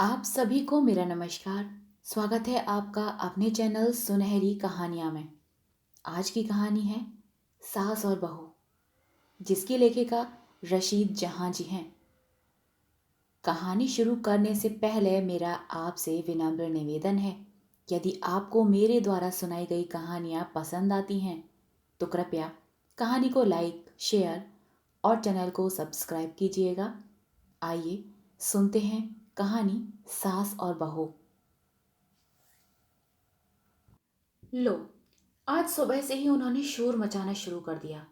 आप सभी को मेरा नमस्कार। स्वागत है आपका अपने चैनल सुनहरी कहानियाँ में। आज की कहानी है सास और बहू, जिसकी लेखिका रशीद जहां जी हैं। कहानी शुरू करने से पहले मेरा आपसे विनम्र निवेदन है, यदि आपको मेरे द्वारा सुनाई गई कहानियाँ पसंद आती हैं तो कृपया कहानी को लाइक, शेयर और चैनल को सब्सक्राइब कीजिएगा। आइए सुनते हैं कहानी सास और बहू। लो, आज सुबह से ही उन्होंने शोर मचाना शुरू कर दिया।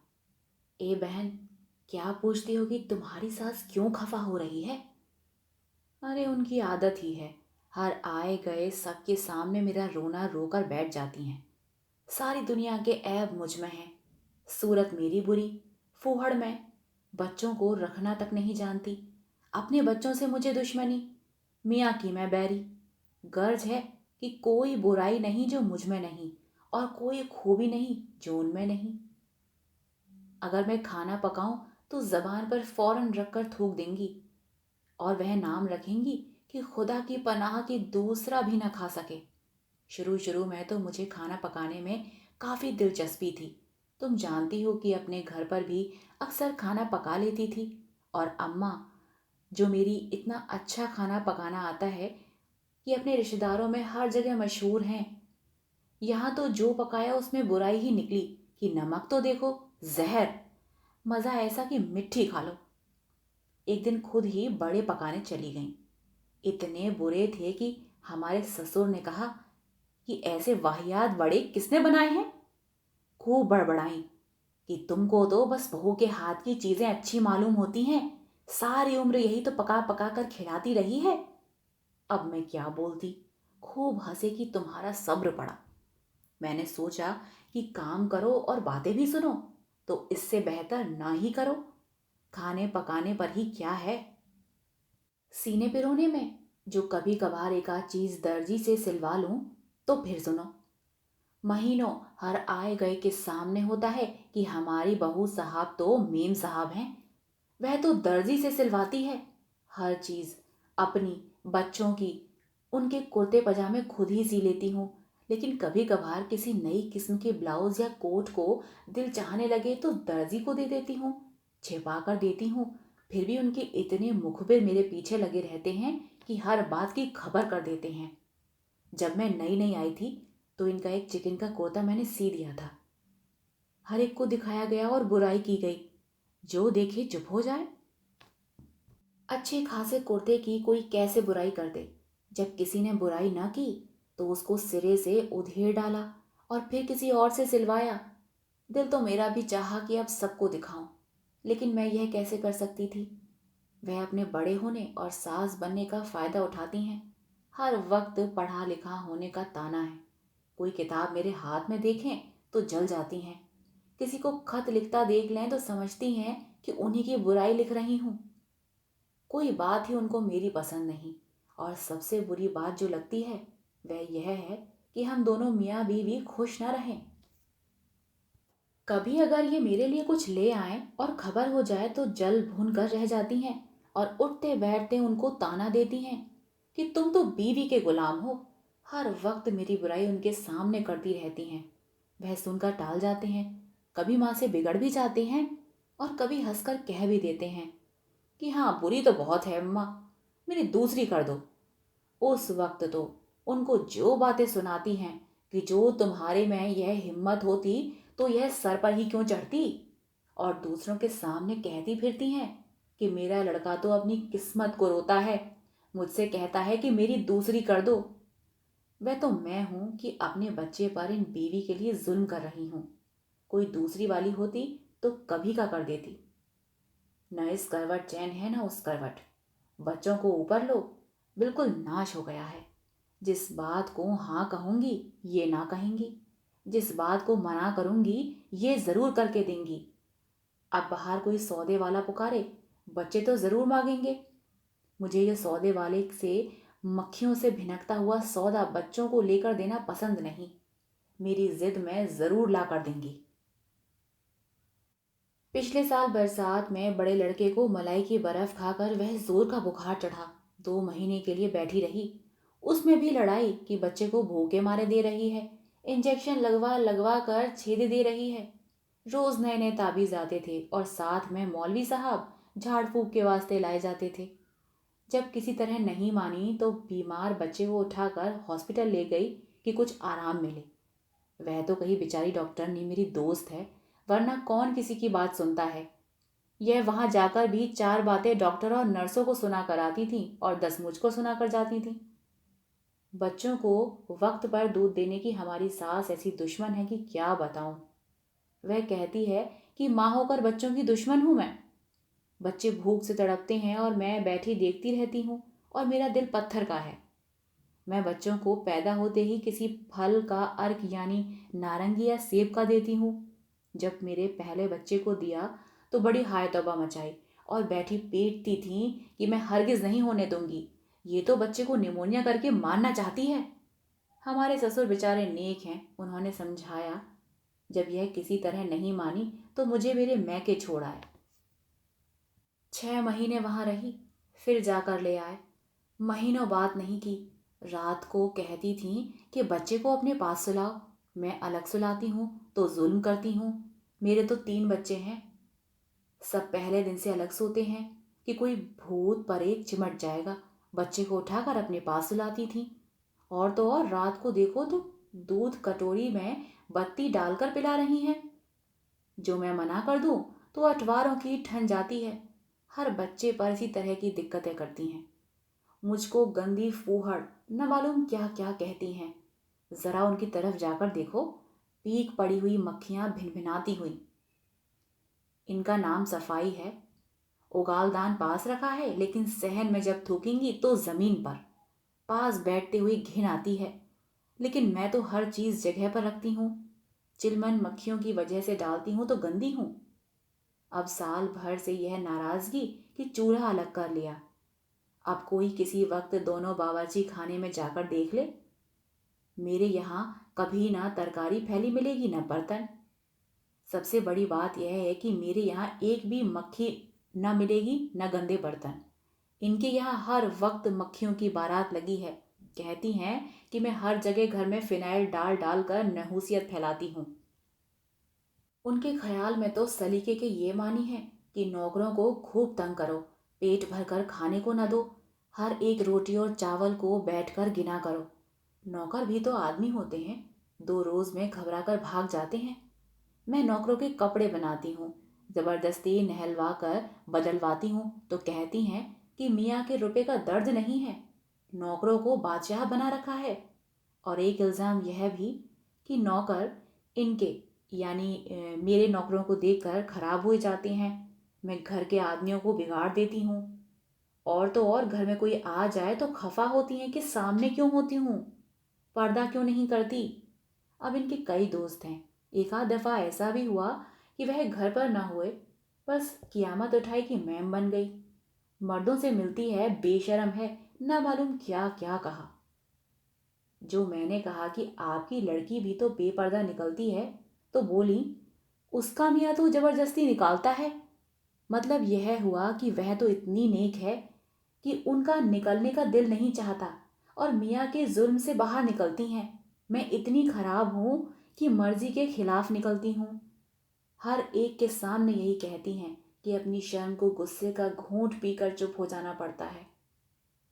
ए बहन, क्या पूछती हो कि तुम्हारी सास क्यों खफा हो रही है? अरे उनकी आदत ही है। हर आए गए सबके सामने मेरा रोना रोकर बैठ जाती हैं। सारी दुनिया के ऐब मुझ में हैं। सूरत मेरी बुरी, फूहड़ मैं, बच्चों को रखना तक नहीं जानती। अपने बच्चों से मुझे दुश्मनी, मियाँ की मैं बैरी। गर्ज है कि कोई बुराई नहीं जो मुझ में नहीं, और कोई खूबी नहीं जो उनमें नहीं। अगर मैं खाना पकाऊं तो जबान पर फौरन रखकर थूक देंगी, और वह नाम रखेंगी कि खुदा की पनाह की दूसरा भी न खा सके। शुरू शुरू में तो मुझे खाना पकाने में काफ़ी दिलचस्पी थी। तुम जानती हो कि अपने घर पर भी अक्सर खाना पका लेती थी, और अम्मा, जो मेरी इतना अच्छा खाना पकाना आता है कि अपने रिश्तेदारों में हर जगह मशहूर हैं। यहाँ तो जो पकाया उसमें बुराई ही निकली कि नमक तो देखो, जहर। मज़ा ऐसा कि मिट्टी खा लो। एक दिन खुद ही बड़े पकाने चली गईं। इतने बुरे थे कि हमारे ससुर ने कहा कि ऐसे वाहियात बड़े किसने बनाए हैं। खूब बड़बड़ाई कि तुमको तो बस बहू के हाथ की चीजें अच्छी मालूम होती हैं, सारी उम्र यही तो पका पका कर खिलाती रही है। अब मैं क्या बोलती। खूब हंसे कि तुम्हारा सब्र पड़ा। मैंने सोचा कि काम करो और बातें भी सुनो, तो इससे बेहतर ना ही करो। खाने पकाने पर ही क्या है, सीने पिरोने में। जो कभी कभार एक आध चीज दर्जी से सिलवा लूं तो फिर सुनो। महीनों हर आए गए के सामने होता है कि हमारी बहू साहब तो मेम साहब हैं। वह तो दर्जी से सिलवाती है हर चीज, अपनी, बच्चों की। उनके कुर्ते पजामे खुद ही सी लेती हूँ, लेकिन कभी कभार किसी नई किस्म के ब्लाउज या कोट को दिल चाहने लगे तो दर्जी को दे देती हूँ, छिपा कर देती हूँ। फिर भी उनके इतने मुखबिर मेरे पीछे लगे रहते हैं कि हर बात की खबर कर देते हैं। जब मैं नई नई आई थी तो इनका एक चिकन का कुर्ता मैंने सी दिया था। हर एक को दिखाया गया और बुराई की गई। जो देखे चुप हो जाए। अच्छे खासे कुर्ते की कोई कैसे बुराई कर दे। जब किसी ने बुराई ना की तो उसको सिरे से उधेड़ डाला और फिर किसी और से सिलवाया। दिल तो मेरा भी चाहा कि अब सबको दिखाऊं, लेकिन मैं यह कैसे कर सकती थी। वह अपने बड़े होने और सास बनने का फायदा उठाती हैं। हर वक्त पढ़ा लिखा होने का ताना है। कोई किताब मेरे हाथ में देखें तो जल जाती हैं। किसी को खत लिखता देख लें तो समझती हैं कि उन्हीं की बुराई लिख रही हूँ। कोई बात ही उनको मेरी पसंद नहीं, और सबसे बुरी बात जो लगती है वह यह है कि हम दोनों मियाँ बीवी खुश न रहें। कभी अगर ये मेरे लिए कुछ ले आए और खबर हो जाए तो जल भून कर रह जाती हैं, और उठते बैठते उनको ताना देती हैं कि तुम तो बीवी के गुलाम हो। हर वक्त मेरी बुराई उनके सामने करती रहती हैं। वह सुनकर टाल जाते हैं, कभी माँ से बिगड़ भी जाते हैं, और कभी हंसकर कह भी देते हैं कि हाँ, बुरी तो बहुत है अम्मा, मेरी दूसरी कर दो। उस वक्त तो उनको जो बातें सुनाती हैं कि जो तुम्हारे में यह हिम्मत होती तो यह सर पर ही क्यों चढ़ती। और दूसरों के सामने कहती फिरती हैं कि मेरा लड़का तो अपनी किस्मत को रोता है, मुझसे कहता है कि मेरी दूसरी कर दो। वह तो मैं हूं कि अपने बच्चे पर इन बीवी के लिए जुल्म कर रही हूं। कोई दूसरी वाली होती तो कभी का कर देती। न इस करवट चैन है न उस करवट। बच्चों को ऊपर लो, बिल्कुल नाश हो गया है। जिस बात को हाँ कहूंगी ये ना कहेंगी, जिस बात को मना करूंगी ये जरूर करके देंगी। अब बाहर कोई सौदे वाला पुकारे, बच्चे तो जरूर मांगेंगे। मुझे ये सौदे वाले से मक्खियों से भिनकता हुआ सौदा बच्चों को लेकर देना पसंद नहीं। मेरी जिद में जरूर ला कर देंगी। पिछले साल बरसात में बड़े लड़के को मलाई की बर्फ खाकर वह जोर का बुखार चढ़ा। 2 महीने के लिए बैठी रही। उसमें भी लड़ाई कि बच्चे को भूखे मारे दे रही है, इंजेक्शन लगवा लगवा कर छेद दे रही है। रोज नए नए ताबीज आते थे और साथ में मौलवी साहब झाड़ फूक के वास्ते लाए जाते थे। जब किसी तरह नहीं मानी तो बीमार बच्चे को उठाकर हॉस्पिटल ले गई कि कुछ आराम मिले। वह तो कही बेचारी डॉक्टरनी मेरी दोस्त है, वरना कौन किसी की बात सुनता है। यह वहां जाकर भी 4 बातें डॉक्टर और नर्सों को सुना कर आती थी और 10 मुझको सुना कर जाती थी। बच्चों को वक्त पर दूध देने की हमारी सास ऐसी दुश्मन है कि क्या बताऊं। वह कहती है कि माँ होकर बच्चों की दुश्मन हूं मैं। बच्चे भूख से तड़पते हैं और मैं बैठी देखती रहती हूँ और मेरा दिल पत्थर का है। मैं बच्चों को पैदा होते ही किसी फल का अर्क यानी नारंगी या सेब का देती हूँ। जब मेरे पहले बच्चे को दिया तो बड़ी हाय तौबा मचाई और बैठी पीटती थी कि मैं हरगिज नहीं होने दूंगी, ये तो बच्चे को निमोनिया करके मारना चाहती है। हमारे ससुर बेचारे नेक हैं, उन्होंने समझाया। जब यह किसी तरह नहीं मानी तो मुझे मेरे मैके छोड़ आए। 6 महीने वहां रही, फिर जाकर ले आए। महीनों बात नहीं की। रात को कहती थी कि बच्चे को अपने पास सुलाओ। मैं अलग सुलाती हूँ तो जुल्म करती हूँ। मेरे तो 3 बच्चे हैं। सब पहले दिन से अलग सोते हैं कि कोई भूत परेत चिमट जाएगा। बच्चे को उठाकर अपने पास सुलाती थी। और तो और रात को देखो तो दूध कटोरी में बत्ती डालकर पिला रही हैं। जो मैं मना कर दूं तो अठवारों की ठन जाती है। हर बच्चे पर इसी तरह की दिक्कतें करती हैं। मुझको गंदी फूहड़ न मालूम क्या क्या कहती हैं। जरा उनकी तरफ जाकर देखो, पीक पड़ी हुई मक्खियां भिनभिनाती हुई। इनका नाम सफाई है। उगालदान पास रखा है, लेकिन सहन में जब थूकेंगी तो जमीन पर। पास बैठते हुए घिन आती है, लेकिन मैं तो हर चीज जगह पर रखती हूँ। चिलमन मक्खियों की वजह से डालती हूँ तो गंदी हूँ। अब साल भर से यह नाराजगी कि चूल्हा अलग कर लिया। अब कोई किसी वक्त दोनों बावर्ची खाने में जाकर देख ले। मेरे यहाँ कभी ना तरकारी फैली मिलेगी न बर्तन। सबसे बड़ी बात यह है कि मेरे यहाँ एक भी मक्खी न मिलेगी न गंदे बर्तन। इनके यहाँ हर वक्त मक्खियों की बारात लगी है। कहती हैं कि मैं हर जगह घर में फिनाइल डाल डाल कर नहूसियत फैलाती हूँ। उनके ख्याल में तो सलीके के ये मानी है कि नौकरों को खूब तंग करो, पेट भर कर खाने को न दो, हर एक रोटी और चावल को बैठकर गिना करो। नौकर भी तो आदमी होते हैं, 2 रोज में घबरा कर भाग जाते हैं। मैं नौकरों के कपड़े बनाती हूँ, जबरदस्ती नहलवा कर बदलवाती हूँ तो कहती हैं कि मियाँ के रुपए का दर्द नहीं है, नौकरों को बादशाह बना रखा है। और एक इल्ज़ाम यह भी कि नौकर इनके यानी मेरे नौकरों को देखकर खराब हो जाते हैं। मैं घर के आदमियों को बिगाड़ देती हूँ। और तो और घर में कोई आ जाए तो खफा होती हैं कि सामने क्यों होती हूँ, पर्दा क्यों नहीं करती। अब इनके कई दोस्त हैं। एक आध दफ़ा ऐसा भी हुआ कि वह घर पर न हुए, बस कियामत उठाई कि मैम बन गई। मर्दों से मिलती है, बेशरम है, ना मालूम क्या क्या कहा। जो मैंने कहा कि आपकी लड़की भी तो बेपर्दा निकलती है तो बोली, उसका मियाँ तो जबरदस्ती निकालता है। मतलब यह हुआ कि वह तो इतनी नेक है कि उनका निकलने का दिल नहीं चाहता और मियाँ के जुल्म से बाहर निकलती हैं। मैं इतनी खराब हूँ कि मर्जी के खिलाफ निकलती हूँ। हर एक के सामने यही कहती हैं कि अपनी शर्म को गुस्से का घूंट पीकर चुप हो जाना पड़ता है।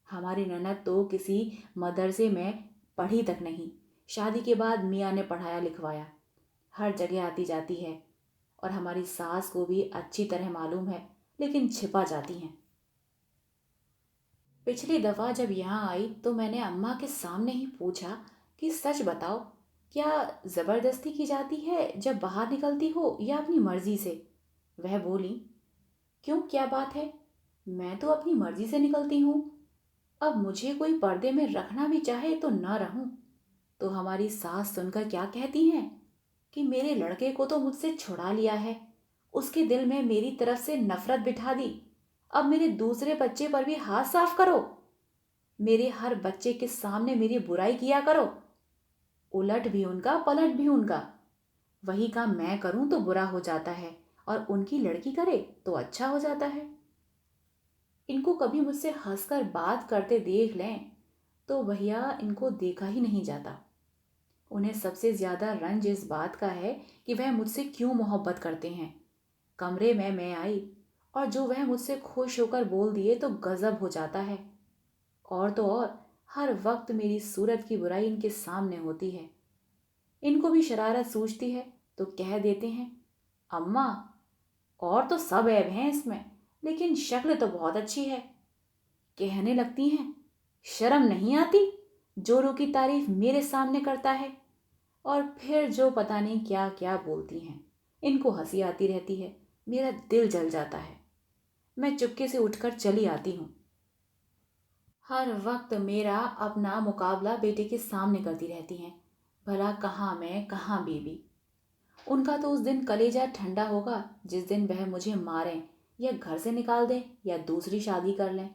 हमारी ननद तो किसी मदरसे में पढ़ी तक नहीं, शादी के बाद मियाँ ने पढ़ाया लिखवाया। हर जगह आती जाती है और हमारी सास को भी अच्छी तरह मालूम है, लेकिन छिपा जाती हैं। पिछली दफ़ा जब यहाँ आई तो मैंने अम्मा के सामने ही पूछा कि सच बताओ, क्या ज़बरदस्ती की जाती है जब बाहर निकलती हो या अपनी मर्जी से। वह बोली, क्यों क्या बात है, मैं तो अपनी मर्जी से निकलती हूँ। अब मुझे कोई पर्दे में रखना भी चाहे तो न रहूं। तो हमारी सास सुनकर क्या कहती हैं कि मेरे लड़के को तो मुझसे छुड़ा लिया है, उसके दिल में मेरी तरफ से नफरत बिठा दी, अब मेरे दूसरे बच्चे पर भी हाथ साफ करो, मेरे हर बच्चे के सामने मेरी बुराई किया करो। उलट भी उनका पलट भी उनका। वही काम मैं करूं तो बुरा हो जाता है और उनकी लड़की करे तो अच्छा हो जाता है। इनको कभी मुझसे हंसकर बात करते देख लें तो भैया इनको देखा ही नहीं जाता। उन्हें सबसे ज्यादा रंज इस बात का है कि वह मुझसे क्यों मोहब्बत करते हैं। कमरे में मैं आई और जो वह मुझसे खुश होकर बोल दिए तो गजब हो जाता है। और तो और हर वक्त मेरी सूरत की बुराई इनके सामने होती है। इनको भी शरारत सूझती है तो कह देते हैं, अम्मा और तो सब ऐब हैं इसमें, लेकिन शक्ल तो बहुत अच्छी है। कहने लगती हैं, शर्म नहीं आती, जोरों की तारीफ मेरे सामने करता है। और फिर जो पता नहीं क्या क्या बोलती हैं। इनको हंसी आती रहती है। मेरा दिल जल जाता है। मैं चुपके से उठकर चली आती हूँ। हर वक्त मेरा अपना मुकाबला बेटे के सामने करती रहती हैं। भला कहाँ मैं कहाँ बीबी। उनका तो उस दिन कलेजा ठंडा होगा जिस दिन वह मुझे मारें या घर से निकाल दें या दूसरी शादी कर लें।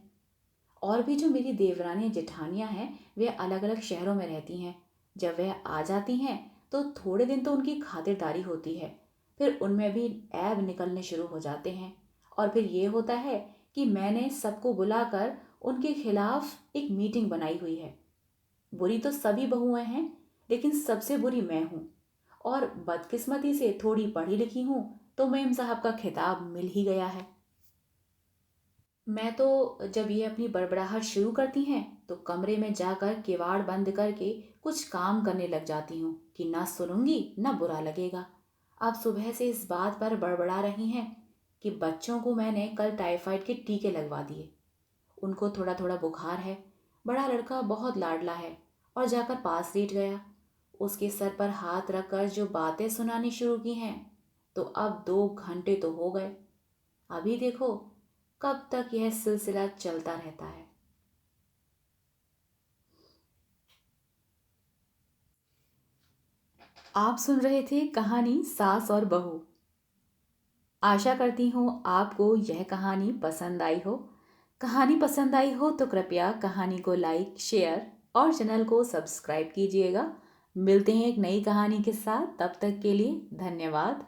और भी जो मेरी देवरानी जेठानियां हैं वे अलग अलग शहरों में रहती हैं। जब वह आ जाती हैं तो थोड़े दिन तो उनकी खातिरदारी होती है। फिर उनमें भी ऐब निकलने शुरू हो जाते हैं। और फिर ये होता है कि मैंने सबको बुलाकर उनके खिलाफ एक मीटिंग बनाई हुई है। बुरी तो सभी बहुएं हैं, लेकिन सबसे बुरी मैं हूँ। और बदकिस्मती से थोड़ी पढ़ी लिखी हूँ तो मेम साहब का खिताब मिल ही गया है। मैं तो जब ये अपनी बड़बड़ाहट शुरू करती हैं तो कमरे में जाकर किवाड़ बंद करके कुछ काम करने लग जाती हूँ कि ना सुनूंगी ना बुरा लगेगा। आप सुबह से इस बात पर बड़बड़ा रही हैं कि बच्चों को मैंने कल टाइफाइड के टीके लगवा दिए। उनको थोड़ा थोड़ा बुखार है। बड़ा लड़का बहुत लाडला है और जाकर पास लेट गया। उसके सर पर हाथ रखकर जो बातें सुनानी शुरू की हैं तो अब 2 घंटे तो हो गए। अभी देखो कब तक यह सिलसिला चलता रहता है। आप सुन रहे थे कहानी सास और बहू। आशा करती हूँ आपको यह कहानी पसंद आई हो। कहानी पसंद आई हो तो कृपया कहानी को लाइक शेयर और चैनल को सब्सक्राइब कीजिएगा। मिलते हैं एक नई कहानी के साथ, तब तक के लिए धन्यवाद।